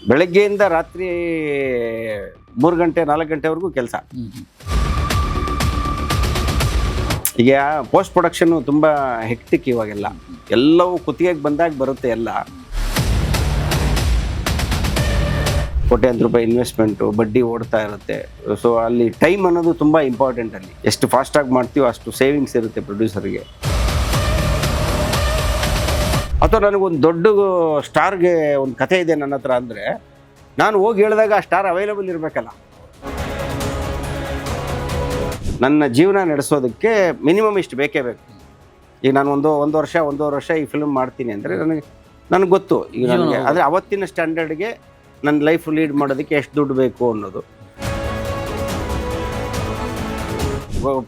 ಬೆಳಗ್ಗೆಯಿಂದ ರಾತ್ರಿ 3 ಗಂಟೆ 4 ಗಂಟೆವರೆಗೂ ಕೆಲಸ. ಈಗ ಪೋಸ್ಟ್ ಪ್ರೊಡಕ್ಷನ್ ತುಂಬ ಹೆಕ್ಟಿಕ್ ಇವಾಗೆಲ್ಲ. ಎಲ್ಲವೂ ಕುತ್ತಿಗೆಗೆ ಬಂದಾಗ ಬರುತ್ತೆ ಎಲ್ಲ. ಕೋಟ್ಯಾಂತರ ರೂಪಾಯಿ ಇನ್ವೆಸ್ಟ್ಮೆಂಟು, ಬಡ್ಡಿ ಓಡ್ತಾ ಇರುತ್ತೆ. ಸೊ ಅಲ್ಲಿ ಟೈಮ್ ಅನ್ನೋದು ತುಂಬ ಇಂಪಾರ್ಟೆಂಟ್. ಅಲ್ಲಿ ಎಷ್ಟು ಫಾಸ್ಟಾಗಿ ಮಾಡ್ತೀವೋ ಅಷ್ಟು ಸೇವಿಂಗ್ಸ್ ಇರುತ್ತೆ ಪ್ರೊಡ್ಯೂಸರ್ಗೆ. ಅಥವಾ ನನಗೊಂದು ದೊಡ್ಡ ಸ್ಟಾರ್ಗೆ ಒಂದು ಕಥೆ ಇದೆ ನನ್ನ ಹತ್ರ ಅಂದರೆ, ನಾನು ಹೋಗಿ ಹೇಳಿದಾಗ ಆ ಸ್ಟಾರ್ ಅವೈಲೇಬಲ್ ಇರಬೇಕಲ್ಲ. ನನ್ನ ಜೀವನ ನಡೆಸೋದಕ್ಕೆ ಮಿನಿಮಮ್ ಇಷ್ಟು ಬೇಕೇ ಬೇಕು. ಈಗ ನಾನು ಒಂದೂವರೆ ವರ್ಷ ಈ ಫಿಲ್ಮ್ ಮಾಡ್ತೀನಿ ಅಂದರೆ ನನಗೆ ಗೊತ್ತು ಈಗ ನನಗೆ. ಆದರೆ ಅವತ್ತಿನ ಸ್ಟ್ಯಾಂಡರ್ಡ್ಗೆ ನನ್ನ ಲೈಫ್ ಲೀಡ್ ಮಾಡೋದಕ್ಕೆ ಎಷ್ಟು ದುಡ್ಡು ಬೇಕು ಅನ್ನೋದು.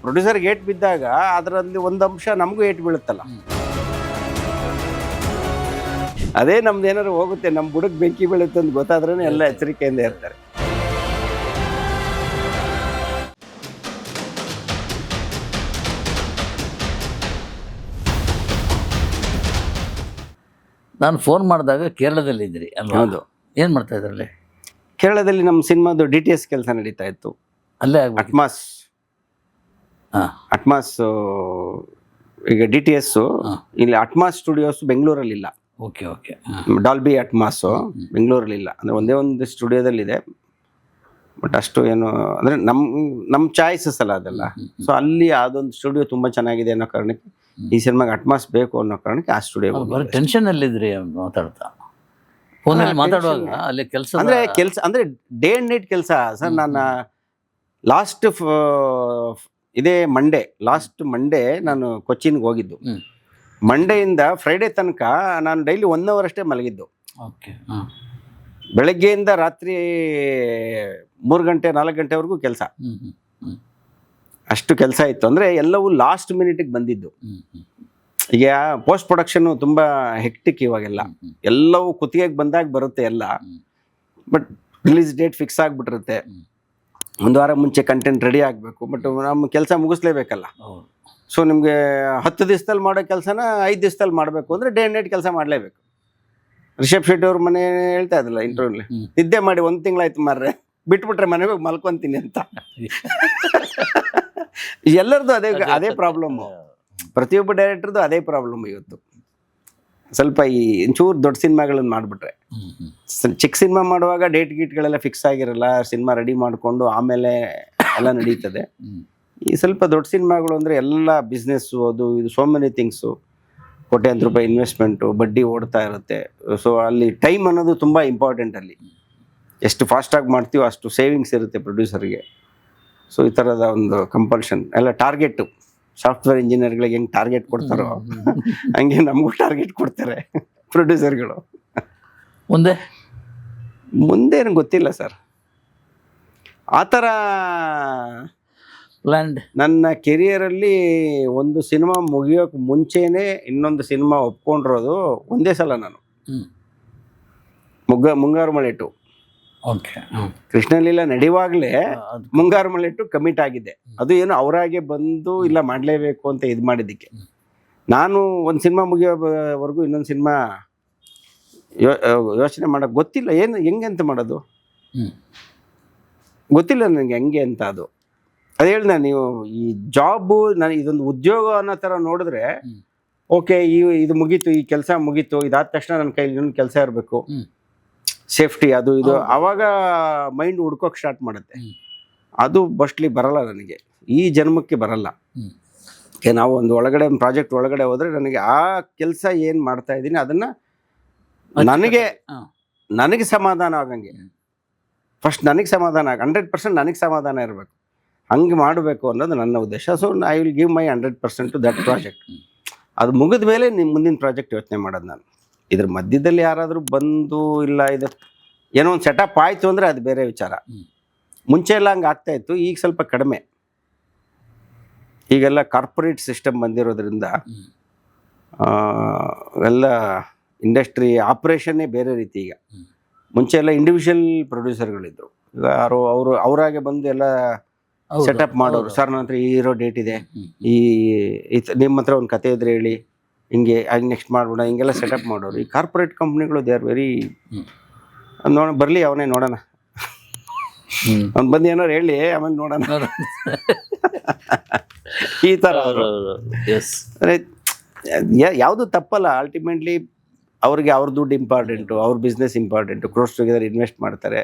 ಪ್ರೊಡ್ಯೂಸರ್ಗೆ ಏಟ್ ಬಿದ್ದಾಗ ಅದರಲ್ಲಿ ಒಂದು ಅಂಶ ನಮಗೂ ಏಟ್ ಬೀಳುತ್ತಲ್ಲ. ಅದೇ ನಮ್ದು ಏನಾದ್ರು ಹೋಗುತ್ತೆ, ನಮ್ಮ ಬುಡಕ್ಕೆ ಬೆಂಕಿ ಬೀಳುತ್ತೆ ಅಂತ ಗೊತ್ತಾದ್ರೂ ಎಲ್ಲ ಎಚ್ಚರಿಕೆಯಿಂದ ಇರ್ತಾರೆ. ನಾನು ಫೋನ್ ಮಾಡಿದಾಗ ಕೇರಳದಲ್ಲಿದ್ದಿರಿ ಅಲ್ವಾ? ಹೌದು. ಏನು ಮಾಡ್ತಾ ಇದ್ರಲ್ಲಿ? ಕೇರಳದಲ್ಲಿ ನಮ್ಮ ಸಿನಿಮಾದು DTS ಕೆಲಸ ನಡೀತಾ ಇತ್ತು. ಅಲ್ಲೇ ಆಗ್ಬೇಕು. ಅಟ್ಮಾಸ್ ಈಗ DTS ಇಲ್ಲಿ ಅಟ್ಮಾಸ್ ಸ್ಟುಡಿಯೋಸ್ ಬೆಂಗಳೂರಲ್ಲಿಲ್ಲ. Okay okay. ಡಾಲ್ಬಿ ಅಟ್ಮಾಸು ಬೆಂಗಳೂರಲ್ಲಿಲ್ಲ. ಅಂದರೆ ಒಂದೇ ಒಂದು ಸ್ಟುಡಿಯೋದಲ್ಲಿದೆ. ಬಟ್ ಅಷ್ಟು ಏನು ಅಂದರೆ ನಮ್ಮ ಚಾಯ್ಸಸ್ ಅಲ್ಲ ಅದೆಲ್ಲ. ಸೊ ಅಲ್ಲಿ ಅದೊಂದು ಸ್ಟುಡಿಯೋ ತುಂಬ ಚೆನ್ನಾಗಿದೆ ಅನ್ನೋ ಕಾರಣಕ್ಕೆ ಈ ಸಿನಿಮಾಗೆ ಅಟ್ಮಾಸ್ ಬೇಕು ಅನ್ನೋ ಕಾರಣಕ್ಕೆ ಆ ಸ್ಟುಡಿಯೋ. ಬರೀ ಟೆನ್ಷನಲ್ಲಿದ್ರಿ ಮಾತಾಡ್ತಾ, ಫೋನಲ್ಲಿ ಮಾತಾಡುವಾಗ ಅಲ್ಲಿ ಕೆಲಸ ಅಂದರೆ ಡೇ ಆ್ಯಂಡ್ ನೈಟ್ ಕೆಲಸ ಸರ್. ನಾನು ಲಾಸ್ಟ್ ಮಂಡೇ ನಾನು ಕೊಚ್ಚಿನ್ಗೆ ಹೋಗಿದ್ದು. ಮಂಡೆಯಿಂದ ಫ್ರೈಡೇ ತನಕ ನಾನು ಡೈಲಿ 1 ಅವರ್ ಅಷ್ಟೇ ಮಲಗಿದ್ದು. ಓಕೆ. ಬೆಳಗ್ಗೆಯಿಂದ ರಾತ್ರಿ 3 ಗಂಟೆ 4 ಗಂಟೆವರೆಗೂ ಕೆಲಸ. ಅಷ್ಟು ಕೆಲಸ ಇತ್ತು. ಅಂದರೆ ಎಲ್ಲವೂ ಲಾಸ್ಟ್ ಮಿನಿಟಿಗೆ ಬಂದಿದ್ದು. ಈಗ ಪೋಸ್ಟ್ ಪ್ರೊಡಕ್ಷನ್ ತುಂಬ ಹೆಕ್ಟಿಕ್ ಇವಾಗೆಲ್ಲ. ಎಲ್ಲವೂ ಕುತ್ತಿಗೆಗೆ ಬಂದಾಗ ಬರುತ್ತೆ ಎಲ್ಲ. ಬಟ್ ರಿಲೀಸ್ ಡೇಟ್ ಫಿಕ್ಸ್ ಆಗಿಬಿಟ್ಟಿರುತ್ತೆ. 1 ವಾರ ಮುಂಚೆ ಕಂಟೆಂಟ್ ರೆಡಿ ಆಗಬೇಕು. ಬಟ್ ನಮ್ಮ ಕೆಲಸ ಮುಗಿಸ್ಲೇಬೇಕಲ್ಲ. ಸೊ ನಿಮಗೆ 10 ದಿವಸದಲ್ಲಿ ಮಾಡೋ ಕೆಲಸನ 5 ದಿವಸದಲ್ಲಿ ಮಾಡಬೇಕು ಅಂದರೆ ಡೇ ಆ್ಯಂಡ್ ನೈಟ್ ಕೆಲಸ ಮಾಡಲೇಬೇಕು. ರಿಷಬ್ ಶೆಟ್ಟಿ ಅವ್ರ ಮನೆ ಹೇಳ್ತಾ ಇದ್ರಲ್ಲ ಇಂಟರ್ವ್ಯೂಲಿ, ನಿದ್ದೆ ಮಾಡಿ 1 ತಿಂಗಳಾಯ್ತು ಮಾರ್ರೆ, ಬಿಟ್ಬಿಟ್ರೆ ಮನೆಗೆ ಹೋಗಿ ಮಲ್ಕೊತೀನಿ ಅಂತ. ಎಲ್ಲರದು ಅದೇ ಪ್ರಾಬ್ಲಮ್ಮು. ಪ್ರತಿಯೊಬ್ಬ ಡೈರೆಕ್ಟರ್ದು ಅದೇ ಪ್ರಾಬ್ಲಮ್ ಇವತ್ತು. ಸ್ವಲ್ಪ ಈ ಒಂಚೂರು ದೊಡ್ಡ ಸಿನಿಮಾಗಳನ್ನು ಮಾಡಿಬಿಟ್ರೆ, ಚಿಕ್ಕ ಸಿನಿಮಾ ಮಾಡುವಾಗ ಗೀಟ್ಗಳೆಲ್ಲ ಫಿಕ್ಸ್ ಆಗಿರಲ್ಲ. ಸಿನಿಮಾ ರೆಡಿ ಮಾಡಿಕೊಂಡು ಆಮೇಲೆ ಎಲ್ಲ ನಡೀತದೆ. ಈ ಸ್ವಲ್ಪ ದೊಡ್ಡ ಸಿನಿಮಾಗಳು ಅಂದರೆ ಎಲ್ಲ ಬಿಸ್ನೆಸ್ಸು, ಅದು ಇದು, ಸೋ ಮೆನಿ ಥಿಂಗ್ಸು, ಕೋಟ್ಯಾಂತರ ರೂಪಾಯಿ ಇನ್ವೆಸ್ಟ್ಮೆಂಟು, ಬಡ್ಡಿ ಓಡ್ತಾ ಇರುತ್ತೆ. ಸೊ ಅಲ್ಲಿ ಟೈಮ್ ಅನ್ನೋದು ತುಂಬ ಇಂಪಾರ್ಟೆಂಟ್. ಅಲ್ಲಿ ಎಷ್ಟು ಫಾಸ್ಟಾಗಿ ಮಾಡ್ತೀವೋ ಅಷ್ಟು ಸೇವಿಂಗ್ಸ್ ಇರುತ್ತೆ ಪ್ರೊಡ್ಯೂಸರ್ಗೆ. ಸೊ ಈ ಥರದ ಒಂದು ಕಂಪಲ್ಷನ್ ಎಲ್ಲ ಟಾರ್ಗೆಟು. ಸಾಫ್ಟ್ವೇರ್ ಇಂಜಿನಿಯರ್ಗಳಿಗೆ ಹೆಂಗೆ ಟಾರ್ಗೆಟ್ ಕೊಡ್ತಾರೋ ಹಂಗೆ ನಮಗೂ ಟಾರ್ಗೆಟ್ ಕೊಡ್ತಾರೆ ಪ್ರೊಡ್ಯೂಸರ್ಗಳು. ಮುಂದೆ ಏನು ಗೊತ್ತಿಲ್ಲ ಸರ್. ಆ ಥರ ನನ್ನ ಕೆರಿಯರಲ್ಲಿ ಒಂದು ಸಿನಿಮಾ ಮುಗಿಯೋಕೆ ಮುಂಚೆನೇ ಇನ್ನೊಂದು ಸಿನಿಮಾ ಒಪ್ಕೊಂಡಿರೋದು ಒಂದೇ ಸಲ. ನಾನು ಮುಂಗಾರು ಮಳೆ 2 ಕೃಷ್ಣಲೀಲಾ ನಡೆಯುವಾಗಲೇ ಮುಂಗಾರು ಮಳೆ 2 ಕಮಿಟ್ ಆಗಿದ್ದೆ. ಅದು ಏನು ಅವರಾಗೆ ಬಂದು ಇಲ್ಲ ಮಾಡಲೇಬೇಕು ಅಂತ ಇದು ಮಾಡಿದ್ದಕ್ಕೆ. ನಾನು ಒಂದು ಸಿನಿಮಾ ಮುಗಿಯೋವರೆಗೂ ಇನ್ನೊಂದು ಸಿನಿಮಾ ಯೋಚನೆ ಮಾಡೋಕ್ಕೆ ಗೊತ್ತಿಲ್ಲ ಹೆಂಗೆ ಅಂತ ಮಾಡೋದು ಗೊತ್ತಿಲ್ಲ ನನಗೆ ಹೆಂಗೆ ಅಂತ. ಅದು ಹೇಳಿದೆ, ನೀವು ಈ ಜಾಬು ನಾನು ಇದೊಂದು ಉದ್ಯೋಗ ಅನ್ನೋ ಥರ ನೋಡಿದ್ರೆ ಓಕೆ, ಇದು ಮುಗೀತು, ಈ ಕೆಲಸ ಮುಗೀತು, ಇದಾದ ತಕ್ಷಣ ನನ್ನ ಕೈಲಿ ಇನ್ನೊಂದು ಕೆಲಸ ಇರಬೇಕು, ಸೇಫ್ಟಿ ಅದು ಇದು, ಆವಾಗ ಮೈಂಡ್ ಹುಡ್ಕೋಕೆ ಸ್ಟಾರ್ಟ್ ಮಾಡುತ್ತೆ. ಅದು ಮೋಸ್ಟ್ಲಿ ಬರಲ್ಲ ನನಗೆ, ಈ ಜನ್ಮಕ್ಕೆ ಬರಲ್ಲ. ನಾವು ಒಂದು ಪ್ರಾಜೆಕ್ಟ್ ಒಳಗಡೆ ಹೋದರೆ ನನಗೆ ಆ ಕೆಲಸ ಏನು ಮಾಡ್ತಾ ಇದ್ದೀನಿ ಅದನ್ನು ನನಗೆ ಸಮಾಧಾನ ಆಗಂಗೆ ಫಸ್ಟ್ ನನಗೆ ಸಮಾಧಾನ 100% ನನಗೆ ಸಮಾಧಾನ ಇರಬೇಕು. ಹಂಗೆ ಮಾಡಬೇಕು ಅನ್ನೋದು ನನ್ನ ಉದ್ದೇಶ. So I will give my 100% to that project. ಅದು ಮುಗಿದ ಮೇಲೆ ಮುಂದಿನ ಪ್ರಾಜೆಕ್ಟ್ ಯೋಚನೆ ಮಾಡೋದು ನಾನು. ಇದ್ರ ಮಧ್ಯದಲ್ಲಿ ಯಾರಾದರೂ ಬಂದು ಇಲ್ಲ ಇದು ಏನೋ ಒಂದು ಸೆಟಪ್ ಆಯಿತು ಅಂದರೆ ಅದು ಬೇರೆ ವಿಚಾರ. ಮುಂಚೆ ಎಲ್ಲ ಹಂಗೆ ಆಗ್ತಾಯಿತ್ತು, ಈಗ ಸ್ವಲ್ಪ ಕಡಿಮೆ. ಈಗೆಲ್ಲ ಕಾರ್ಪೊರೇಟ್ ಸಿಸ್ಟಮ್ ಬಂದಿರೋದ್ರಿಂದ ಎಲ್ಲ ಇಂಡಸ್ಟ್ರಿ ಆಪ್ರೇಷನ್ನೇ ಬೇರೆ ರೀತಿ. ಈಗ ಮುಂಚೆ ಎಲ್ಲ ಇಂಡಿವಿಜುವಲ್ ಪ್ರೊಡ್ಯೂಸರ್ಗಳಿದ್ರು. ಈಗ ಅವರಾಗೆ ಬಂದು ಎಲ್ಲ ಸೆಟಪ್ ಮಾಡೋರು. ಸರ್ ನನ್ನ ಹತ್ರ ಈ ಹೀರೋ ಡೇಟ್ ಇದೆ, ನಿಮ್ಮ ಹತ್ರ ಒಂದು ಕತೆ ಇದ್ರೆ ಹೇಳಿ, ಹಿಂಗೆ ನೆಕ್ಸ್ಟ್ ಮಾಡ್ಬೋಣ, ಹಿಂಗೆಲ್ಲ ಸೆಟಪ್ ಮಾಡೋರು. ಈ ಕಾರ್ಪೊರೇಟ್ ಕಂಪ್ನಿಗಳು ದೇ ಆರ್ ವೆರಿ ಬರಲಿ ಅವನೇ ನೋಡೋಣ, ಅವ್ನು ಬಂದು ಏನಾರು ಹೇಳಿ ಆಮೇಲೆ ನೋಡೋಣ ಈ ಥರ ಅವರು. ಅಂದರೆ ಯಾವುದು ತಪ್ಪಲ್ಲ, ಅಲ್ಟಿಮೇಟ್ಲಿ ಅವ್ರಿಗೆ ಅವ್ರ ದುಡ್ಡು ಇಂಪಾರ್ಟೆಂಟು, ಅವ್ರ business important, crores together invest ಮಾಡ್ತಾರೆ.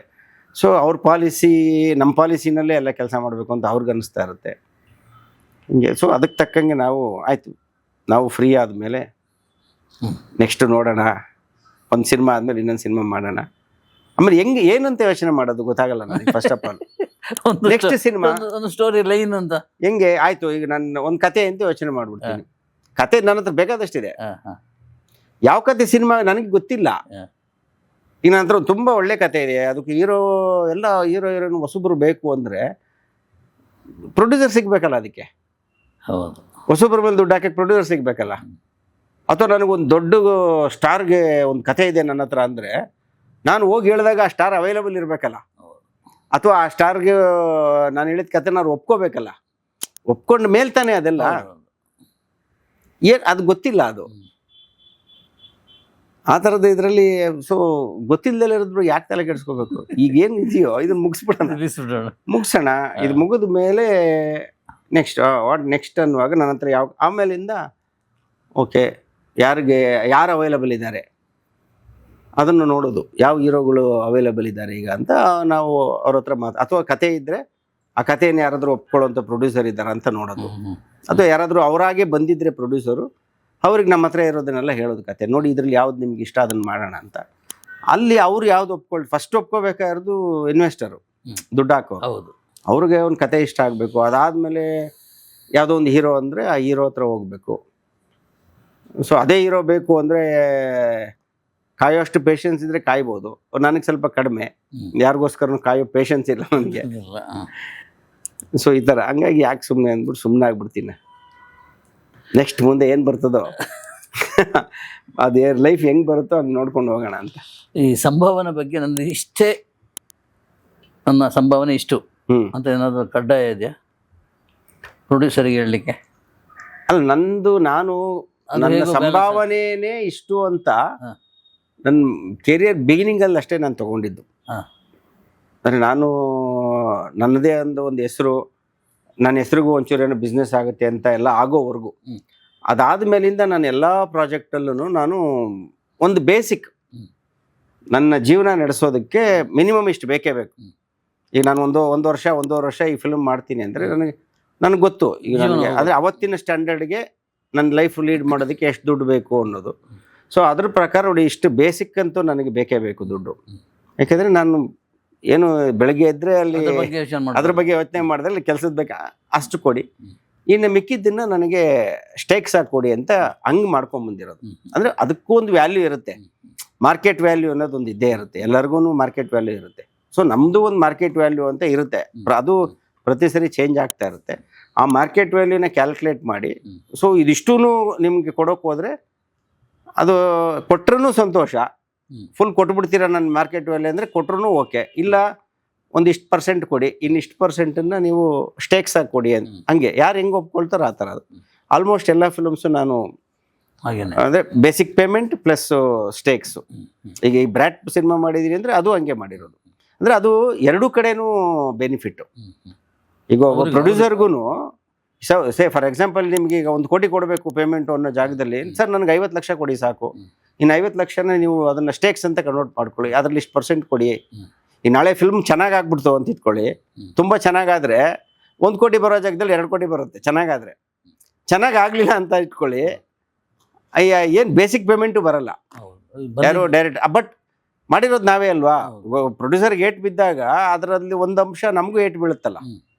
ಸೊ ಅವ್ರ ಪಾಲಿಸಿ ನಮ್ಮ ಪಾಲಿಸಿನಲ್ಲೇ ಎಲ್ಲ ಕೆಲಸ ಮಾಡಬೇಕು ಅಂತ ಅವ್ರಿಗೆ ಅನ್ನಿಸ್ತಾ ಇರುತ್ತೆ ಹಿಂಗೆ. ಸೊ ಅದಕ್ಕೆ ತಕ್ಕಂಗೆ ನಾವು ಆಯಿತು, ನಾವು ಫ್ರೀ ಆದಮೇಲೆ ನೆಕ್ಸ್ಟ್ ನೋಡೋಣ, ಒಂದು ಸಿನಿಮಾ ಆದಮೇಲೆ ಇನ್ನೊಂದು ಸಿನಿಮಾ ಮಾಡೋಣ. ಆಮೇಲೆ ಹೆಂಗೆ ಏನಂತ ಯೋಚನೆ ಮಾಡೋದು ಗೊತ್ತಾಗಲ್ಲ ನನಗೆ first of all. Next cinema ಒಂದು ಸ್ಟೋರಿ ಲೈನ್ ಅಂತ ಹೆಂಗೆ ಆಯಿತು, ಈಗ ನಾನು ಒಂದು ಕತೆ ಅಂತ ಯೋಚನೆ ಮಾಡ್ಬಿಡ್ತೀನಿ. ಕತೆ ನನ್ನ ಹತ್ರ ಬೇಕಾದಷ್ಟಿದೆ, ಯಾವ ಕತೆ ಸಿನಿಮಾ ನನಗೆ ಗೊತ್ತಿಲ್ಲ. ಈಗ ನನ್ನ ಹತ್ರ ತುಂಬ ಒಳ್ಳೆ ಕತೆ ಇದೆ, ಅದಕ್ಕೆ ಎಲ್ಲ ಹೀರೋಯಿನ್ ಹೊಸಬ್ರು ಬೇಕು ಅಂದರೆ ಪ್ರೊಡ್ಯೂಸರ್ ಸಿಗ್ಬೇಕಲ್ಲ, ಅದಕ್ಕೆ ಹೌದು ಹೊಸಬ್ರ ಮೇಲೆ ದುಡ್ಡು ಹಾಕಿ ಪ್ರೊಡ್ಯೂಸರ್ ಸಿಗ್ಬೇಕಲ್ಲ. ಅಥವಾ ನನಗೊಂದು ದೊಡ್ಡ ಸ್ಟಾರ್ಗೆ ಒಂದು ಕತೆ ಇದೆ ನನ್ನ ಹತ್ರ ಅಂದರೆ ನಾನು ಹೋಗಿ ಹೇಳಿದಾಗ ಆ ಸ್ಟಾರ್ ಅವೈಲಬಲ್ ಇರಬೇಕಲ್ಲ, ಅಥವಾ ಆ ಸ್ಟಾರ್ಗೆ ನಾನು ಹೇಳಿದ ಕತೆ ನಾನು ಒಪ್ಕೋಬೇಕಲ್ಲ. ಒಪ್ಕೊಂಡ ಮೇಲೆ ತಾನೇ ಅದೆಲ್ಲ. ಅದು ಗೊತ್ತಿಲ್ಲ, ಅದು ಆ ಥರದ ಇದರಲ್ಲಿ. ಸೊ ಗೊತ್ತಿಲ್ಲದಲ್ಲೇ ಇರೋದ್ರು ಯಾಕೆ ತಲೆ ಕೆಡಿಸ್ಕೋಬೇಕು, ಈಗ ಏನು ಇದೆಯೋ ಇದನ್ನು ಮುಗಿಸೋಣ. ಇದು ಮುಗಿದ ಮೇಲೆ ನೆಕ್ಸ್ಟ್ ಅನ್ನುವಾಗ ನನ್ನ ಹತ್ರ ಆಮೇಲಿಂದ ಓಕೆ ಯಾರು ಅವೈಲಬಲ್ ಇದ್ದಾರೆ ಅದನ್ನು ನೋಡೋದು, ಯಾವ ಹೀರೋಗಳು ಅವೈಲಬಲ್ ಇದ್ದಾರೆ ಈಗ ಅಂತ ನಾವು ಅವ್ರ ಹತ್ರ ಅಥವಾ ಕತೆ ಇದ್ದರೆ ಆ ಕಥೆಯನ್ನು ಯಾರಾದರೂ ಒಪ್ಕೊಳ್ಳೋಂಥ ಪ್ರೊಡ್ಯೂಸರ್ ಇದ್ದಾರೆ ಅಂತ ನೋಡೋದು. ಅಥವಾ ಯಾರಾದರೂ ಅವರಾಗೆ ಬಂದಿದ್ದರೆ ಪ್ರೊಡ್ಯೂಸರು, ಅವ್ರಿಗೆ ನಮ್ಮ ಹತ್ರ ಇರೋದನ್ನೆಲ್ಲ ಹೇಳೋದು, ಕತೆ ನೋಡಿ ಇದರಲ್ಲಿ ಯಾವ್ದು ನಿಮ್ಗೆ ಇಷ್ಟ ಅದನ್ನು ಮಾಡೋಣ ಅಂತ. ಅಲ್ಲಿ ಅವ್ರು ಯಾವ್ದು ಫಸ್ಟ್ ಒಪ್ಕೋಬೇಕಾಗಿರೋದು ಇನ್ವೆಸ್ಟರು, ದುಡ್ಡು ಹಾಕೋ. ಅವ್ರಿಗೆ ಒಂದು ಕತೆ ಇಷ್ಟ ಆಗಬೇಕು. ಅದಾದಮೇಲೆ ಯಾವುದೋ ಒಂದು ಹೀರೋ ಅಂದರೆ ಆ ಹೀರೋ ಹತ್ರ ಹೋಗಬೇಕು. ಸೊ ಅದೇ ಹೀರೋ ಬೇಕು ಅಂದರೆ ಕಾಯೋಷ್ಟು ಪೇಷನ್ಸ್ ಇದ್ದರೆ ಕಾಯ್ಬೋದು. ನನಗೆ ಸ್ವಲ್ಪ ಕಡಿಮೆ, ಯಾರಿಗೋಸ್ಕರನೂ ಕಾಯೋ ಪೇಷನ್ಸ್ ಇಲ್ಲ ನನಗೆ. ಸೊ ಈ ಥರ ಹಂಗಾಗಿ ಯಾಕೆ ಸುಮ್ಮನೆ ಅಂದ್ಬಿಟ್ಟು ಸುಮ್ಮನೆ ಆಗ್ಬಿಡ್ತೀನಿ. ನೆಕ್ಸ್ಟ್ ಮುಂದೆ ಏನು ಬರ್ತದೋ ಅದೇ ಲೈಫ್ ಹೆಂಗೆ ಬರುತ್ತೋ ಹಂಗೆ ನೋಡ್ಕೊಂಡು ಹೋಗೋಣ ಅಂತ. ಈ ಸಂಭಾವನೆ ಬಗ್ಗೆ ನಂದು ಇಷ್ಟೇ, ನನ್ನ ಸಂಭಾವನೆ ಇಷ್ಟು ಅಂತ ಏನಾದರೂ ಕಡ್ಡಾಯ ಇದೆಯಾ ಪ್ರೊಡ್ಯೂಸರಿಗೆ ಹೇಳಲಿಕ್ಕೆ? ಅಲ್ಲ, ನನ್ನ ಸಂಭಾವನೆನೇ ಇಷ್ಟು ಅಂತ ನನ್ನ ಕೆರಿಯರ್ ಬಿಗಿನಿಂಗಲ್ಲಿ ಅಷ್ಟೇ ನಾನು ತೊಗೊಂಡಿದ್ದು. ಅಂದರೆ ನಾನು ನನ್ನದೇ ಒಂದು ಹೆಸರು, ನನ್ನ ಹೆಸರಿಗೂ ಒಂಚೂರು ಏನೋ ಬಿಸ್ನೆಸ್ ಆಗುತ್ತೆ ಅಂತ ಎಲ್ಲ ಆಗೋವರೆಗೂ, ಅದಾದ ಮೇಲಿಂದ ನಾನು ಎಲ್ಲ ಪ್ರಾಜೆಕ್ಟಲ್ಲೂ ನಾನು ಒಂದು ಬೇಸಿಕ್ ನನ್ನ ಜೀವನ ನಡೆಸೋದಕ್ಕೆ ಮಿನಿಮಮ್ ಇಷ್ಟು ಬೇಕೇ ಬೇಕು. ಈಗ ನಾನು ಒಂದೂವರೆ ವರ್ಷ ಈ ಫಿಲ್ಮ್ ಮಾಡ್ತೀನಿ ಅಂದರೆ ನನಗೆ ಗೊತ್ತು ಈಗ ನನಗೆ, ಆದರೆ ಅವತ್ತಿನ ಸ್ಟ್ಯಾಂಡರ್ಡ್ಗೆ ನನ್ನ ಲೈಫ್ ಲೀಡ್ ಮಾಡೋದಕ್ಕೆ ಎಷ್ಟು ದುಡ್ಡು ಬೇಕು ಅನ್ನೋದು. ಸೊ ಅದ್ರ ಪ್ರಕಾರ ನೋಡಿ, ಇಷ್ಟು ಬೇಸಿಕ್ ಅಂತೂ ನನಗೆ ಬೇಕೇ ಬೇಕು ದುಡ್ಡು. ಯಾಕೆಂದರೆ ನಾನು ಏನು ಬೆಳಗ್ಗೆ ಎದ್ದರೆ ಅಲ್ಲಿ ಅದ್ರ ಬಗ್ಗೆ ಯೋಚನೆ ಮಾಡಿದ್ರೆ ಅಲ್ಲಿ ಕೆಲಸದ ಬೇಕು ಅಷ್ಟು ಕೊಡಿ, ಇನ್ನು ಮಿಕ್ಕಿದ್ದನ್ನು ನನಗೆ ಸ್ಟೇಕ್ಸ್ ಆಗಿ ಕೊಡಿ ಅಂತ ಹಂಗೆ ಮಾಡ್ಕೊಂಬಂದಿರೋದು. ಅಂದರೆ ಅದಕ್ಕೂ ಒಂದು ವ್ಯಾಲ್ಯೂ ಇರುತ್ತೆ, ಮಾರ್ಕೆಟ್ ವ್ಯಾಲ್ಯೂ ಅನ್ನೋದೊಂದು ಇದ್ದೇ ಇರುತ್ತೆ, ಎಲ್ಲರಿಗೂ ಮಾರ್ಕೆಟ್ ವ್ಯಾಲ್ಯೂ ಇರುತ್ತೆ. ಸೊ ನಮ್ಮದು ಒಂದು ಮಾರ್ಕೆಟ್ ವ್ಯಾಲ್ಯೂ ಅಂತ ಇರುತ್ತೆ, ಅದು ಪ್ರತಿ ಸರಿ ಚೇಂಜ್ ಆಗ್ತಾ ಇರುತ್ತೆ. ಆ ಮಾರ್ಕೆಟ್ ವ್ಯಾಲ್ಯೂನ ಕ್ಯಾಲ್ಕುಲೇಟ್ ಮಾಡಿ, ಸೊ ಇದಿಷ್ಟೂ ನಿಮಗೆ ಕೊಡೋಕೆ ಹೋದರೆ ಅದು ಕೊಟ್ರೂ ಸಂತೋಷ, ಫುಲ್ ಕೊಟ್ಬಿಡ್ತೀರ ನನ್ನ ಮಾರ್ಕೆಟ್ ವ್ಯಾಲ್ಯೂ ಅಂದರೆ ಕೊಟ್ರೂ ಓಕೆ, ಇಲ್ಲ ಒಂದಿಷ್ಟು ಪರ್ಸೆಂಟ್ ಕೊಡಿ, ಇನ್ನಿಷ್ಟು ಪರ್ಸೆಂಟನ್ನು ನೀವು ಸ್ಟೇಕ್ಸ್ ಆಗಿ ಕೊಡಿ ಅಂತ. ಹಂಗೆ ಯಾರು ಹೆಂಗೆ ಒಪ್ಕೊಳ್ತಾರೋ ಆ ಥರ. ಅದು ಆಲ್ಮೋಸ್ಟ್ ಎಲ್ಲ ಫಿಲ್ಮ್ಸು ನಾನು ಅಂದರೆ ಬೇಸಿಕ್ ಪೇಮೆಂಟ್ ಪ್ಲಸ್ ಸ್ಟೇಕ್ಸು. ಈಗ ಈ ಬ್ರ್ಯಾಟ್ ಸಿನಿಮಾ ಮಾಡಿದ್ದೀನಿ ಅಂದರೆ ಅದು ಹಂಗೆ ಮಾಡಿರೋದು. ಅಂದರೆ ಅದು ಎರಡೂ ಕಡೆನೂ ಬೆನಿಫಿಟ್ಟು. ಈಗ ಒಬ್ಬ ಪ್ರೊಡ್ಯೂಸರ್ಗೂ ಫಾರ್ ಎಕ್ಸಾಂಪಲ್ ನಿಮ್ಗೆ ಈಗ 1 ಕೋಟಿ ಕೊಡಬೇಕು ಪೇಮೆಂಟು ಅನ್ನೋ ಜಾಗದಲ್ಲಿ, ಸರ್ ನನಗೆ 50 ಲಕ್ಷ ಕೊಡಿ ಸಾಕು, ಇನ್ನು 50 ಲಕ್ಷನ ನೀವು ಅದನ್ನು ಸ್ಟೇಕ್ಸ್ ಅಂತ ಕನ್ವರ್ಟ್ ಮಾಡ್ಕೊಳ್ಳಿ, ಅದರಲ್ಲಿ ಇಷ್ಟು ಪರ್ಸೆಂಟ್ ಕೊಡಿ. ಈ ನಾಳೆ ಫಿಲ್ಮ್ ಚೆನ್ನಾಗಾಗ್ಬಿಡ್ತು ಅಂತ ಇಟ್ಕೊಳ್ಳಿ, ತುಂಬ ಚೆನ್ನಾಗಾದರೆ 1 ಕೋಟಿ ಬರೋ ಜಾಗದಲ್ಲಿ 2 ಕೋಟಿ ಬರುತ್ತೆ ಚೆನ್ನಾಗಾದರೆ. ಚೆನ್ನಾಗಾಗಲಿಲ್ಲ ಅಂತ ಇಟ್ಕೊಳ್ಳಿ, ಏನು ಬೇಸಿಕ್ ಪೇಮೆಂಟು ಬರಲ್ಲ, ಯಾರು ಡೈರೆಕ್ಟ್. ಬಟ್ ಮಾಡಿರೋದು ನಾವೇ ಅಲ್ವಾ, ಪ್ರೊಡ್ಯೂಸರ್ಗೆ ಏಟ್ ಬಿದ್ದಾಗ ಅದರಲ್ಲಿ ಒಂದು ಅಂಶ ನಮಗೂ ಏಟ್ ಬೀಳುತ್ತಲ್ಲ.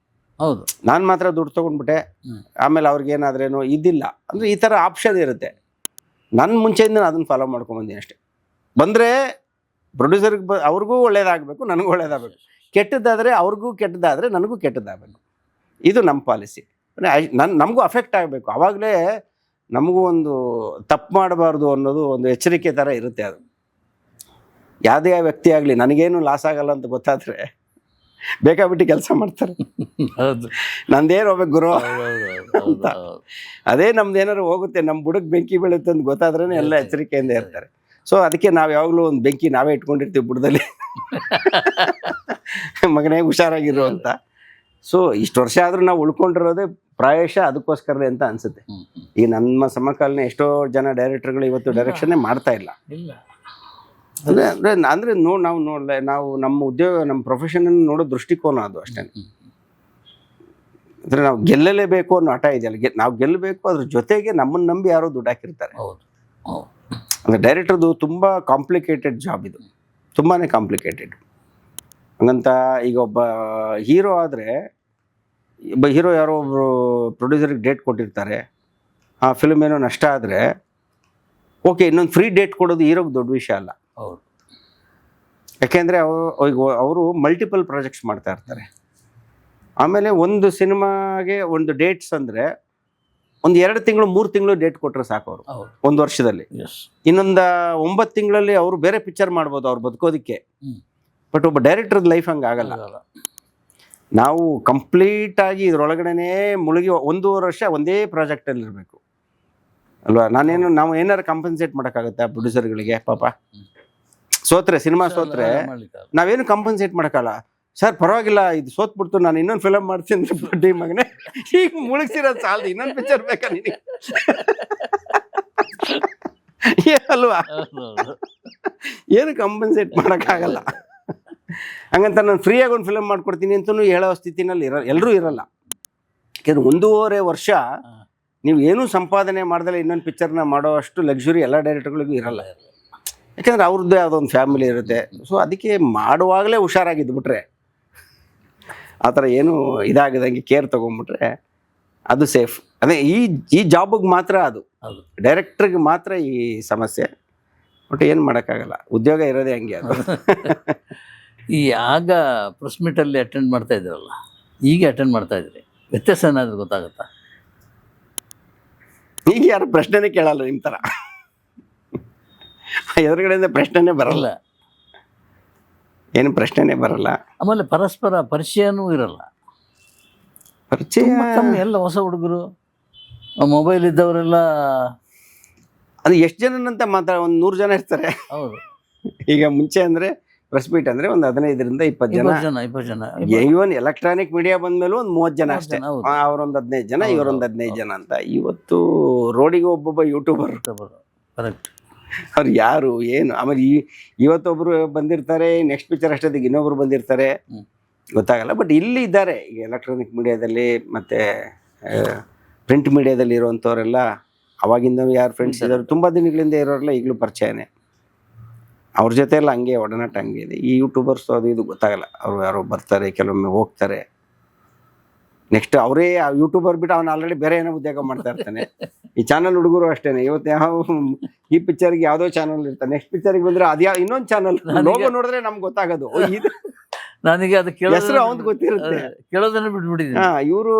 ಹೌದು, ನಾನು ಮಾತ್ರ ದುಡ್ಡು ತೊಗೊಂಡ್ಬಿಟ್ಟೆ ಆಮೇಲೆ ಅವ್ರಿಗೇನಾದ್ರೇನು ಇದಿಲ್ಲ ಅಂದರೆ ಈ ಥರ ಆಪ್ಷನ್ ಇರುತ್ತೆ. ನನ್ನ ಮುಂಚೆಯಿಂದ ನಾನು ಅದನ್ನು ಫಾಲೋ ಮಾಡ್ಕೊಂಬಂದಿನಿ ಅಷ್ಟೇ. ಬಂದರೆ ಪ್ರೊಡ್ಯೂಸರ್ಗೆ ಅವ್ರಿಗೂ ಒಳ್ಳೇದಾಗಬೇಕು, ನನಗೂ ಒಳ್ಳೇದಾಗಬೇಕು. ಕೆಟ್ಟದ್ದಾದರೆ ಅವ್ರಿಗೂ ಕೆಟ್ಟದ್ದಾದರೆ ನನಗೂ ಕೆಟ್ಟದ್ದಾಗಬೇಕು. ಇದು ನಮ್ಮ ಪಾಲಿಸಿ. ನಮಗೂ ಅಫೆಕ್ಟ್ ಆಗಬೇಕು, ಆವಾಗಲೇ ನಮಗೂ ಒಂದು ತಪ್ಪು ಮಾಡಬಾರ್ದು ಅನ್ನೋದು ಒಂದು ಎಚ್ಚರಿಕೆ ಥರ ಇರುತ್ತೆ. ಅದು ಯಾವುದೇ ವ್ಯಕ್ತಿ ಆಗಲಿ, ನನಗೇನು ಲಾಸ್ ಆಗಲ್ಲ ಅಂತ ಗೊತ್ತಾದರೆ ಬೇಕಾಬಿಟ್ಟು ಕೆಲಸ ಮಾಡ್ತಾರೆ. ಹೌದು, ನಂದೇನು ಹೋಗ್ಬೇಕು ಗುರು ಅಂತ. ಅದೇ ನಮ್ದು ಏನಾದ್ರು ಹೋಗುತ್ತೆ, ನಮ್ಮ ಬುಡಕ್ಕೆ ಬೆಂಕಿ ಬೀಳುತ್ತೆ ಅಂತ ಗೊತ್ತಾದ್ರೇ ಎಲ್ಲ ಎಚ್ಚರಿಕೆಯಿಂದ ಇರ್ತಾರೆ. ಸೊ ಅದಕ್ಕೆ ನಾವು ಯಾವಾಗಲೂ ಒಂದು ಬೆಂಕಿ ನಾವೇ ಇಟ್ಕೊಂಡಿರ್ತೀವಿ ಬುಡದಲ್ಲಿ, ಮಗನೇ ಹುಷಾರಾಗಿರು ಅಂತ. ಸೊ ಇಷ್ಟು ವರ್ಷ ಆದರೂ ನಾವು ಉಳ್ಕೊಂಡಿರೋದೇ ಪ್ರಾಯಶಃ ಅದಕ್ಕೋಸ್ಕರನೇ ಅಂತ ಅನಿಸುತ್ತೆ. ಈಗ ನಮ್ಮ ಸಮಕಾಲೀನ ಎಷ್ಟೋ ಜನ ಡೈರೆಕ್ಟರ್ಗಳು ಇವತ್ತು ಡೈರೆಕ್ಷನ್ನೇ ಮಾಡ್ತಾ ಇಲ್ಲ. ಅಂದರೆ ನಾವು ನಮ್ಮ ಉದ್ಯೋಗ, ನಮ್ಮ ಪ್ರೊಫೆಷನನ್ನು ನೋಡೋ ದೃಷ್ಟಿಕೋನ ಅದು ಅಷ್ಟೇ. ಅಂದರೆ ನಾವು ಗೆಲ್ಲಲೇಬೇಕು ಅನ್ನೋ ಹಠ ಇದೆಯಲ್ಲ, ನಾವು ಗೆಲ್ಲಬೇಕು, ಅದ್ರ ಜೊತೆಗೆ ನಮ್ಮನ್ನು ನಂಬಿ ಯಾರೋ ದುಡ್ಡು ಹಾಕಿರ್ತಾರೆ. ಅಂದರೆ ಡೈರೆಕ್ಟರ್ದು ತುಂಬ ಕಾಂಪ್ಲಿಕೇಟೆಡ್ ಜಾಬ್ ಇದು, ತುಂಬಾ ಕಾಂಪ್ಲಿಕೇಟೆಡ್. ಹಂಗಂತ ಈಗ ಒಬ್ಬ ಹೀರೋ ಆದರೆ, ಒಬ್ಬ ಹೀರೋ ಯಾರೋ ಒಬ್ಬರು ಪ್ರೊಡ್ಯೂಸರ್ಗೆ ಡೇಟ್ ಕೊಟ್ಟಿರ್ತಾರೆ, ಆ ಫಿಲ್ಮ್ ಏನೋ ನಷ್ಟ ಆದರೆ ಓಕೆ, ಇನ್ನೊಂದು ಫ್ರೀ ಡೇಟ್ ಕೊಡೋದು ಹೀರೋಗೆ ದೊಡ್ಡ ವಿಷಯ ಅಲ್ಲ. ಯಾಕೆಂದರೆ ಅವರು ಮಲ್ಟಿಪಲ್ ಪ್ರಾಜೆಕ್ಟ್ಸ್ ಮಾಡ್ತಾ ಇರ್ತಾರೆ. ಆಮೇಲೆ ಒಂದು ಸಿನಿಮಾಗೆ ಒಂದು ಡೇಟ್ಸ್ ಅಂದರೆ ಒಂದು 2 ತಿಂಗಳು 3 ತಿಂಗಳು ಡೇಟ್ ಕೊಟ್ಟರೆ ಸಾಕು ಅವರು ಒಂದು ವರ್ಷದಲ್ಲಿ. ಇನ್ನೊಂದು 9 ತಿಂಗಳಲ್ಲಿ ಅವರು ಬೇರೆ ಪಿಕ್ಚರ್ ಮಾಡ್ಬೋದು ಅವ್ರು ಬದುಕೋದಕ್ಕೆ. ಬಟ್ ಒಬ್ಬ ಡೈರೆಕ್ಟರ್ದ ಲೈಫ್ ಹಂಗೆ ಆಗಲ್ಲ. ನಾವು ಕಂಪ್ಲೀಟಾಗಿ ಇದರೊಳಗಡೆ ಮುಳುಗಿ 1.5 ವರ್ಷ ಒಂದೇ ಪ್ರಾಜೆಕ್ಟಲ್ಲಿ ಇರಬೇಕು ಅಲ್ವಾ. ನಾವು ಏನಾರು ಕಾಂಪನ್ಸೇಟ್ ಮಾಡೋಕ್ಕಾಗತ್ತೆ ಪ್ರೊಡ್ಯೂಸರ್ಗಳಿಗೆ? ಪಾಪ ಸೋತ್ರೆ, ಸಿನಿಮಾ ಸೋತ್ರೆ ನಾವೇನು ಕಾಂಪನ್ಸೇಟ್ ಮಾಡೋಕ್ಕಲ್ಲ. ಸರ್ ಪರವಾಗಿಲ್ಲ, ಇದು ಸೋತ್ಬಿಡ್ತು, ನಾನು ಇನ್ನೊಂದು ಫಿಲಮ್ ಮಾಡ್ತೀನಿ ಬಡ್ಡಿ ಮಗನೇ, ಈಗ ಮುಳುಗ್ಸಿರೋದು ಸಾಲದು, ಇನ್ನೊಂದು ಪಿಕ್ಚರ್ ಬೇಕಾ ನಿನಗೆ ಅಲ್ವಾ? ಏನು ಕಾಂಪನ್ಸೇಟ್ ಮಾಡೋಕ್ಕಾಗಲ್ಲ. ಹಂಗಂತ ನಾನು ಫ್ರೀಯಾಗಿ ಒಂದು ಫಿಲಮ್ ಮಾಡ್ಕೊಡ್ತೀನಿ ಅಂತಲೂ ಹೇಳೋ ಸ್ಥಿತಿನಲ್ಲಿ ಎಲ್ಲರೂ ಇರಲ್ಲ. ಯಾಕೆಂದ್ರೆ 1.5 ವರ್ಷ ನೀವು ಏನೂ ಸಂಪಾದನೆ ಮಾಡ್ದಲ್ಲ ಇನ್ನೊಂದು ಪಿಕ್ಚರ್ನ ಮಾಡೋ ಅಷ್ಟು ಲಕ್ಸುರಿ ಎಲ್ಲ ಡೈರೆಕ್ಟರ್ಗಳಿಗೂ ಇರಲ್ಲ. ಯಾಕೆಂದರೆ ಅವ್ರದ್ದೇ ಯಾವುದೊಂದು ಫ್ಯಾಮಿಲಿ ಇರುತ್ತೆ. ಸೊ ಅದಕ್ಕೆ ಮಾಡುವಾಗಲೇ ಹುಷಾರಾಗಿದ್ದುಬಿಟ್ರೆ, ಆ ಥರ ಏನು ಇದಾಗದಂಗೆ ಕೇರ್ ತೊಗೊಂಡ್ಬಿಟ್ರೆ ಅದು ಸೇಫ್. ಅದೇ ಈ ಜಾಬಿಗೆ ಮಾತ್ರ, ಅದು ಡೈರೆಕ್ಟ್ರಿಗೆ ಮಾತ್ರ ಈ ಸಮಸ್ಯೆ. ಬಟ್ ಏನು ಮಾಡೋಕ್ಕಾಗಲ್ಲ, ಉದ್ಯೋಗ ಇರೋದೇ ಹಂಗೆ ಅದು. ಈ ಆಗ ಪ್ರೆಸ್ ಮೀಟಲ್ಲಿ ಅಟೆಂಡ್ ಮಾಡ್ತಾ ಇದ್ರಲ್ಲ, ಈಗ ಅಟೆಂಡ್ ಮಾಡ್ತಾ ಇದ್ರಿ, ವ್ಯತ್ಯಾಸ ಏನಾದರೂ ಗೊತ್ತಾಗುತ್ತಾ? ಈಗ ಯಾರು ಪ್ರಶ್ನೆನೇ ಕೇಳಲ್ಲ ನಿಮ್ಮ ಥರ, ಎದುರುಗಡೆಯಿಂದ ಪ್ರಶ್ನೆನೇ ಬರಲ್ಲ, ಏನು ಪ್ರಶ್ನೆನೇ ಬರಲ್ಲ. ಆಮೇಲೆ ಪರಸ್ಪರ ಪರಿಚಯನೂ ಇರಲ್ಲ. ಪರಿಚಯ ಕಮ್ಮಿ, ಎಲ್ಲ ಹೊಸ ಹುಡುಗರು, ಮೊಬೈಲ್ ಇದ್ದವರೆಲ್ಲ. ಅದು ಎಷ್ಟು ಜನನಂತ ಒಂದು 100 ಜನ ಇರ್ತಾರೆ. ಹೌದು. ಈಗ ಮುಂಚೆ ಅಂದರೆ ಪ್ರೆಸ್ ಮೀಟ್ ಅಂದರೆ ಒಂದು 15ರಿಂದ 20 ಜನ. ಇವನ್ ಎಲೆಕ್ಟ್ರಾನಿಕ್ ಮೀಡಿಯಾ ಬಂದ್ಮೇಲೆ ಒಂದು 30 ಜನ ಅಷ್ಟೇ. ಅವರೊಂದು 15 ಜನ, ಇವರೊಂದು 15 ಜನ ಅಂತ. ಇವತ್ತು ರೋಡಿಗೆ ಒಬ್ಬೊಬ್ಬ ಯೂಟ್ಯೂಬರ್. ಕರೆಕ್ಟ್. ಅವ್ರು ಯಾರು ಏನು, ಆಮೇಲೆ ಇವತ್ತೊಬ್ರು ಬಂದಿರ್ತಾರೆ, ನೆಕ್ಸ್ಟ್ ಪಿಕ್ಚರ್ ಅಷ್ಟೊತ್ತಿಗೆ ಇನ್ನೊಬ್ರು ಬಂದಿರ್ತಾರೆ, ಗೊತ್ತಾಗಲ್ಲ. ಬಟ್ ಇಲ್ಲಿ ಇದ್ದಾರೆ ಈಗ ಎಲೆಕ್ಟ್ರಾನಿಕ್ ಮೀಡಿಯಾದಲ್ಲಿ ಮತ್ತು ಪ್ರಿಂಟ್ ಮೀಡಿಯಾದಲ್ಲಿ ಇರುವಂಥವರೆಲ್ಲ ಅವಾಗಿಂದ ಯಾರು ಫ್ರೆಂಡ್ಸ್ ಇದ್ದಾರೆ, ತುಂಬ ದಿನಗಳಿಂದ ಇರೋರೆಲ್ಲ ಈಗಲೂ ಪರಿಚಯನೇ. ಅವ್ರ ಜೊತೆ ಎಲ್ಲ ಹಂಗೆ ಒಡನಾಟ ಹಂಗೆ ಇದೆ. ಈ ಯೂಟ್ಯೂಬರ್ಸ್ ಅದು ಇದು ಗೊತ್ತಾಗಲ್ಲ, ಅವ್ರು ಯಾರೋ ಬರ್ತಾರೆ, ಕೆಲವೊಮ್ಮೆ ಹೋಗ್ತಾರೆ. ನೆಕ್ಸ್ಟ್ ಅವರೇ ಆ ಯೂಟ್ಯೂಬರ್ ಬಿಟ್ಟು ಅವನು ಆಲ್ರೆಡಿ ಬೇರೆ ಏನೋ ಉದ್ಯೋಗ ಮಾಡ್ತಾ ಇರ್ತಾನೆ. ಈ ಚಾನಲ್ ಹುಡುಗರು ಅಷ್ಟೇ, ಇವತ್ತು ಈ ಪಿಕ್ಚರ್ಗೆ ಯಾವುದೋ ಚಾನಲ್ ಇರ್ತಾನೆ, ನೆಕ್ಸ್ಟ್ ಪಿಕ್ಚರ್ಗೆ ಬಂದರೆ ಅದು ಇನ್ನೊಂದು ಚಾನಲ್ ಲೋಗೋ ನೋಡಿದ್ರೆ ನಮ್ಗೆ ಗೊತ್ತಾಗೋದು. ನನಗೆ ಅದು ಹೆಸರು ಅವ್ನು ಗೊತ್ತಿರುತ್ತೆ, ಕೇಳೋದನ್ನ ಬಿಟ್ಬಿಟ್ಟಿದ್ದೀನಿ. ಇವರು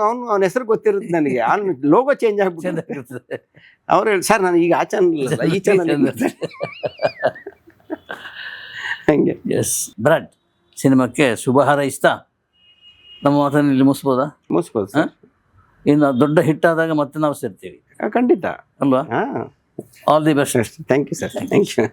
ಅವನ ಹೆಸರು ಗೊತ್ತಿರುತ್ತೆ ನನಗೆ, ಲೋಗೋ ಚೇಂಜ್ ಆಗ್ಬಿಟ್ಟಿರುತ್ತೆ. ಅವ್ರು ಹೇಳಿ ಸರ್ ನಾನು ಈಗ ಆ ಚಾನಲ್ ಅಲ್ಲ, ಈ ಚಾನಲ್ ಹಂಗೆ. ಎಸ್ ಬ್ರಾಡ್, ಸಿನಿಮಾಕ್ಕೆ ಶುಭ ಹಾರೈಸ್ತಾ ನಮ್ಮ ಮಾತನ್ನು ಇಲ್ಲಿ ಮುಗಿಸ್ಬೋದು ಸರ್. ಇನ್ನು ದೊಡ್ಡ ಹಿಟ್ ಆದಾಗ ಮತ್ತೆ ನಾವು ಸೇರ್ತೀವಿ ಖಂಡಿತ ಅಲ್ವಾ? All the best. Thank you sir. Thank you.